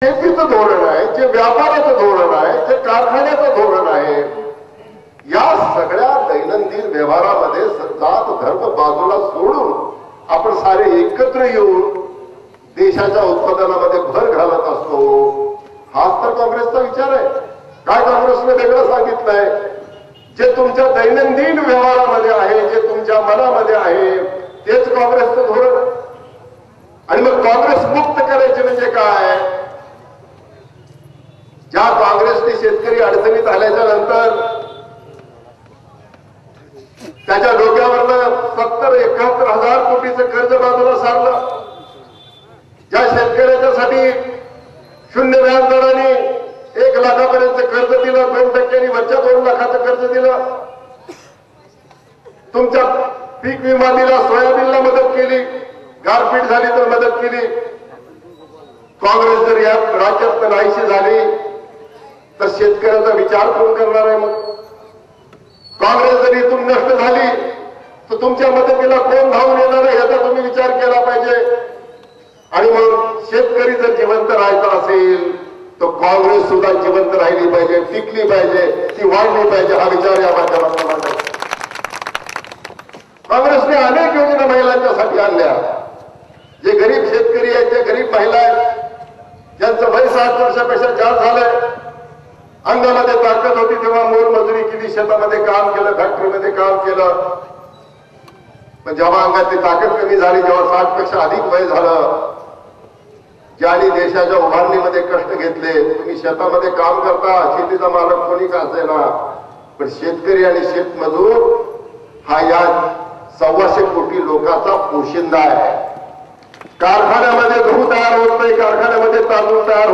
शेतीचं धोरण आहे, जे व्यापाराचं धोरण आहे, जे कारखान्याचं धोरण आहे, या सगळ्या दैनंदिन व्यवहारामध्ये जात धर्म बाजूला सोडून आपण सारे एकत्र येऊन देशाच्या उत्पादनामध्ये भर घालत असतो. हाच तर काँग्रेसचा विचार आहे. काय काँग्रेसने वेगळं सांगितलंय? जे तुमच्या दैनंदिन व्यवहारामध्ये आहे, जे तुमच्या मनामध्ये आहे, तेच काँग्रेसचं धोरण आहे. आणि मग काँग्रेस मुक्त करायचे म्हणजे काय? ज्या काँग्रेसने शेतकरी अडचणीत आल्याच्या नंतर त्याच्या डोक्यावरनं 70-71 कोटीचं कर्ज बाजूला सारलं, ज्या शेतकऱ्याच्यासाठी 0 व्याजदराने 1 लाखापर्यंत कर्ज दिलं, 2% वरच्या 2 लाखाचं कर्ज दिलं, तुमच्या पीक विमा दिला, सोयाबीनला मदत केली, गारपीट झाली तर मदत केली. काँग्रेस जर या राज्यात नाहीशी झाली तर शेतकऱ्याचा विचार कोण करणार आहे? मग काँग्रेस जर इथून नष्ट झाली तर तुमच्या मदतीला कोण धावून येणार आहे याचा तुम्ही विचार केला पाहिजे. आणि मग शेतकरी जर जिवंत राहायचा असेल तर काँग्रेस सुद्धा जिवंत राहिली पाहिजे, टिकली पाहिजे, ती वाढली पाहिजे, हा विचार या माध्यमातून मांडला. काँग्रेसने अनेक योजना महिलांच्यासाठी आणल्या. जे गरीब शेतकरी आहेत, जे गरीब महिला आहेत, ज्यांचं वय 60 वर्षापेक्षा जास्त झालंय, अंगामध्ये ताकद होती तेव्हा मोलमजुरी केली, शेतामध्ये काम केलं, फॅक्टरीमध्ये काम केलं. पण जेव्हा अंगातली ताकद कमी झाली, जेव्हा 60 पेक्षा अधिक वय झालं, ज्यांनी देशाच्या उभारणीमध्ये कष्ट घेतले, तुम्ही शेतामध्ये काम करता, शेतीचा मालक कोणी का असेना, पण शेतकरी आणि शेतमजूर हा या 125 कोटी लोकांचा पोशिंदा आहे. कारखान्यामध्ये गहू तयार होत नाही, कारखान्यामध्ये तांदूळ तयार